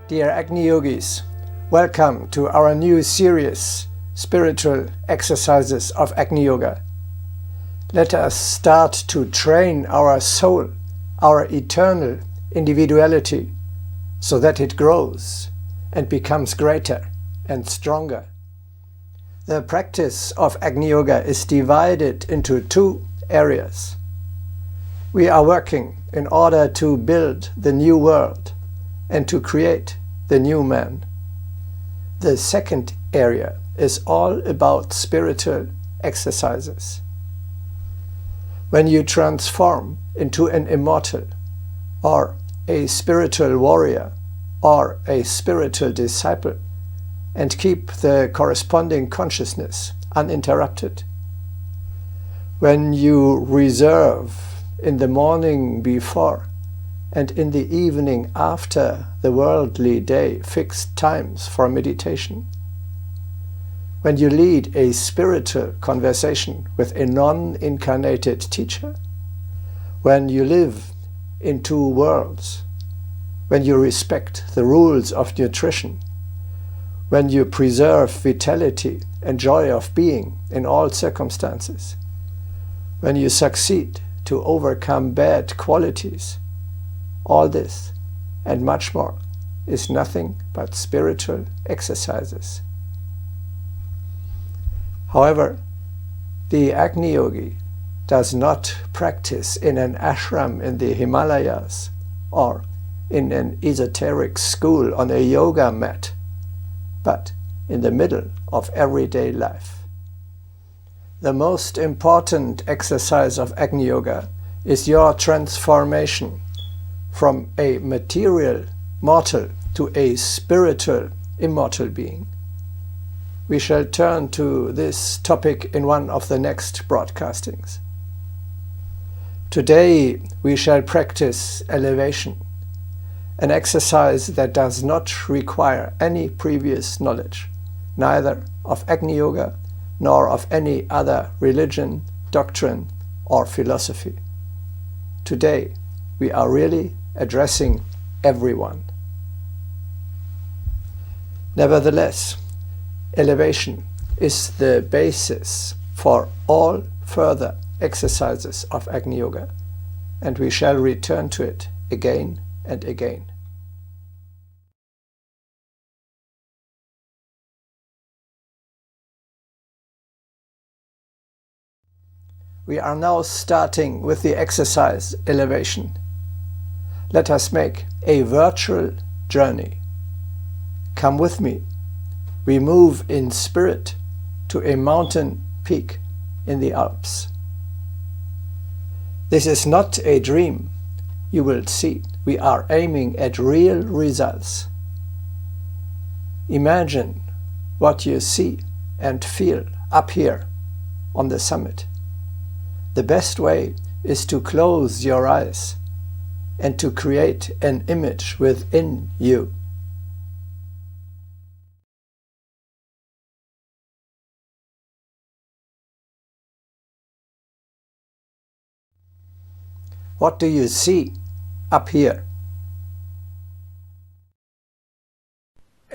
Dear Agni Yogis, welcome to our new series, Spiritual Exercises of Agni Yoga. Let us start to train our soul, our eternal individuality, so that it grows and becomes greater and stronger. The practice of Agni Yoga is divided into two areas. We are working in order to build the new world and to create the new man. The second area is all about spiritual exercises. When you transform into an immortal, or a spiritual warrior, or a spiritual disciple, and keep the corresponding consciousness uninterrupted, when you reserve in the morning before and in the evening after the worldly day fixed times for meditation, when you lead a spiritual conversation with a non-incarnated teacher, when you live in two worlds, when you respect the rules of nutrition, when you preserve vitality and joy of being in all circumstances, when you succeed to overcome bad qualities, all this and much more is nothing but spiritual exercises. However, the Agni Yogi does not practice in an ashram in the Himalayas or in an esoteric school on a yoga mat, but in the middle of everyday life. The most important exercise of Agni Yoga is your transformation from a material mortal to a spiritual immortal being. We shall turn to this topic in one of the next broadcastings. Today we shall practice elevation, an exercise that does not require any previous knowledge, neither of Agni Yoga nor of any other religion, doctrine, or philosophy. Today we are really addressing everyone. Nevertheless, elevation is the basis for all further exercises of Agni Yoga, and we shall return to it again and again. We are now starting with the exercise elevation. Let us make a virtual journey. Come with me. We move in spirit to a mountain peak in the Alps. This is not a dream. You will see, we are aiming at real results. Imagine what you see and feel up here on the summit. The best way is to close your eyes and to create an image within you. What do you see up here?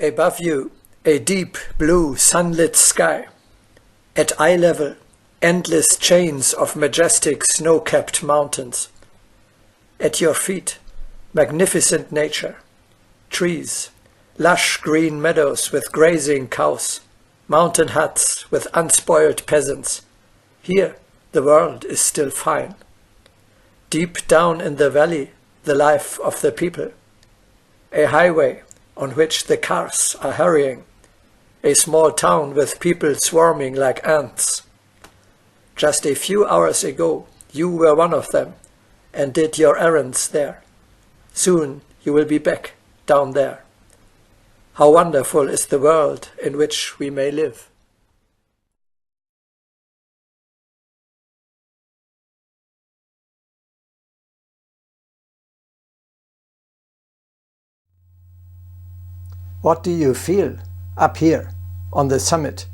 Above you, a deep blue sunlit sky. At eye level, endless chains of majestic snow-capped mountains. At your feet, magnificent nature, trees, lush green meadows with grazing cows, mountain huts with unspoiled peasants. Here, the world is still fine. Deep down in the valley, the life of the people. A highway on which the cars are hurrying. A small town with people swarming like ants. Just a few hours ago, you were one of them and did your errands there. Soon you will be back down there. How wonderful is the world in which we may live. What do you feel up here on the summit?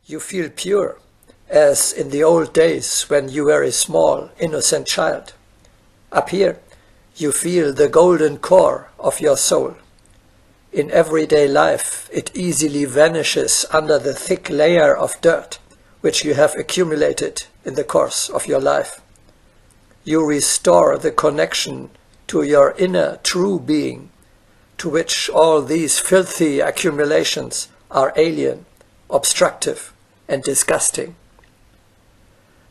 You feel pure, as in the old days when you were a small, innocent child. Up here, you feel the golden core of your soul. In everyday life, it easily vanishes under the thick layer of dirt which you have accumulated in the course of your life. You restore the connection to your inner true being, to which all these filthy accumulations are alien, obstructive, and disgusting.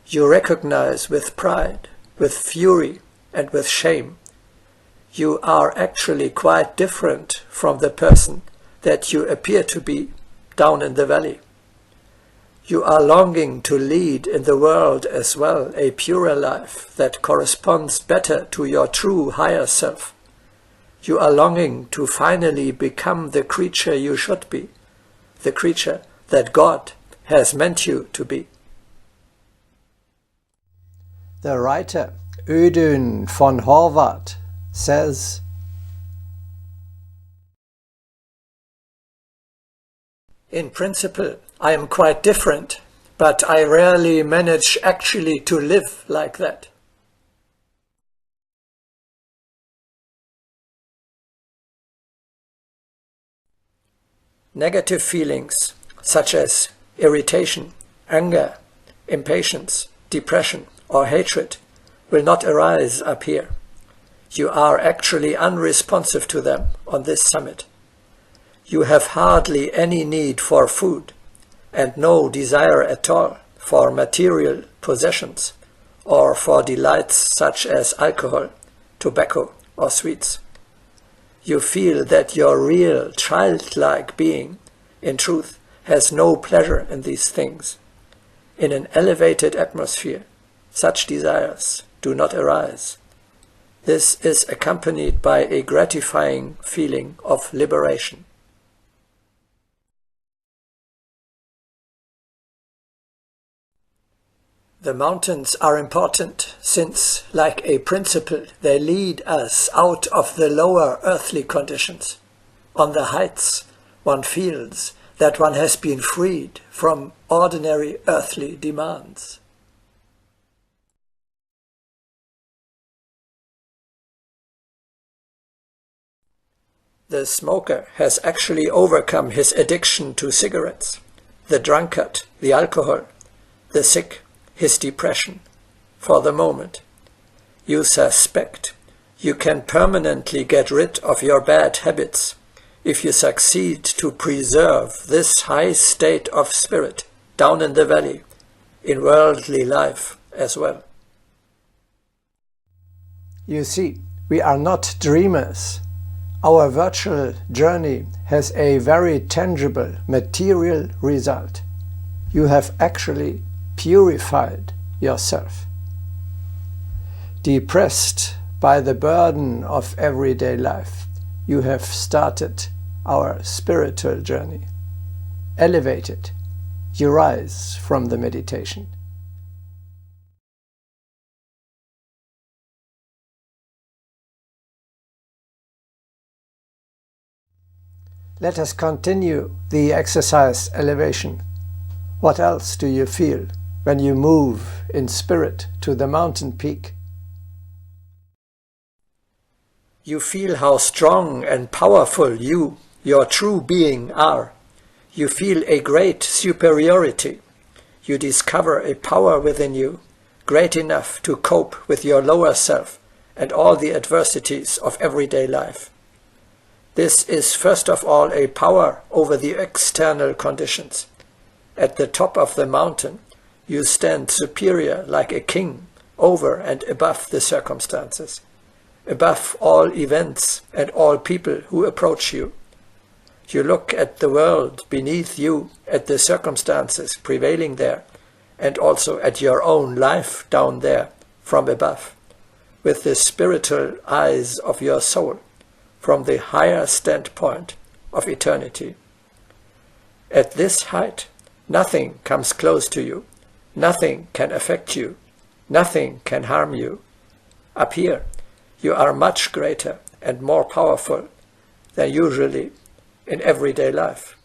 You recognize with pride, with fury, and with shame, you are actually quite different from the person that you appear to be down in the valley. You are longing to lead in the world as well a purer life that corresponds better to your true higher self. You are longing to finally become the creature you should be, the creature that God has meant you to be. The writer Audun von Horvath says, "In principle, I am quite different, but I rarely manage actually to live like that." Negative feelings such as irritation, anger, impatience, depression, or hatred will not arise up here. You are actually unresponsive to them on this summit. You have hardly any need for food and no desire at all for material possessions or for delights such as alcohol, tobacco, or sweets. You feel that your real childlike being, in truth, has no pleasure in these things. In an elevated atmosphere, such desires do not arise. This is accompanied by a gratifying feeling of liberation. The mountains are important since, like a principle, they lead us out of the lower earthly conditions. On the heights, one feels that one has been freed from ordinary earthly demands. The smoker has actually overcome his addiction to cigarettes, the drunkard, the alcohol, the sick, his depression, for the moment. You suspect you can permanently get rid of your bad habits if you succeed to preserve this high state of spirit down in the valley, in worldly life as well. You see, we are not dreamers. Our virtual journey has a very tangible material result. You have actually purified yourself. Depressed by the burden of everyday life, you have started our spiritual journey. Elevated, you rise from the meditation. Let us continue the exercise elevation. What else do you feel when you move in spirit to the mountain peak? You feel how strong and powerful you, your true being, are. You feel a great superiority. You discover a power within you, great enough to cope with your lower self and all the adversities of everyday life. This is first of all a power over the external conditions. At the top of the mountain, you stand superior like a king over and above the circumstances, above all events and all people who approach you. You look at the world beneath you, at the circumstances prevailing there, and also at your own life down there from above, with the spiritual eyes of your soul, from the higher standpoint of eternity. At this height, nothing comes close to you, nothing can affect you, nothing can harm you. Up here, you are much greater and more powerful than usually in everyday life.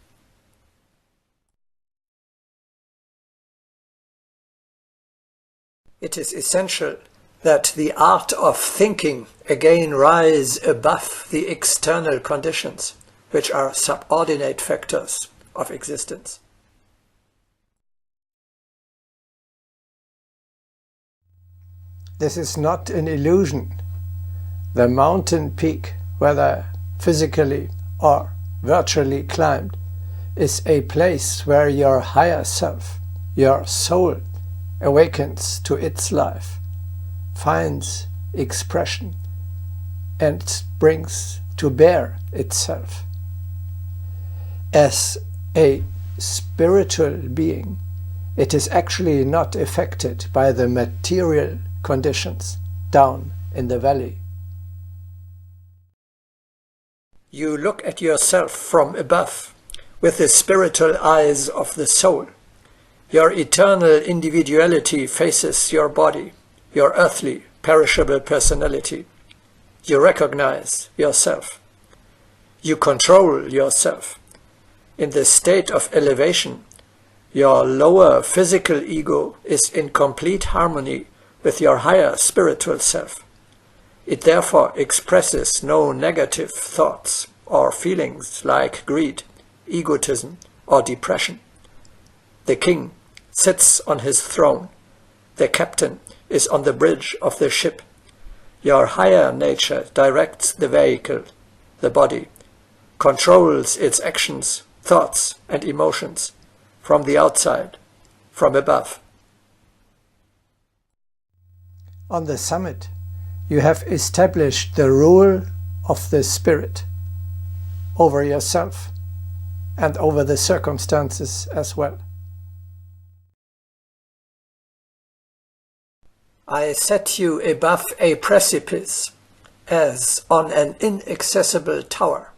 It is essential that the art of thinking again rise above the external conditions, which are subordinate factors of existence. This is not an illusion. The mountain peak, whether physically or virtually climbed, is a place where your higher self, your soul, awakens to its life, finds expression, and brings to bear itself. As a spiritual being, it is actually not affected by the material conditions down in the valley. You look at yourself from above with the spiritual eyes of the soul. Your eternal individuality faces your body, your earthly, perishable personality. You recognize yourself. You control yourself. In the state of elevation, your lower physical ego is in complete harmony with your higher spiritual self. It therefore expresses no negative thoughts or feelings like greed, egotism, or depression. The king sits on his throne. The captain is on the bridge of the ship. Your higher nature directs the vehicle, the body, controls its actions, thoughts, and emotions from the outside, from above. On the summit, you have established the rule of the spirit over yourself and over the circumstances as well. I set you above a precipice as on an inaccessible tower.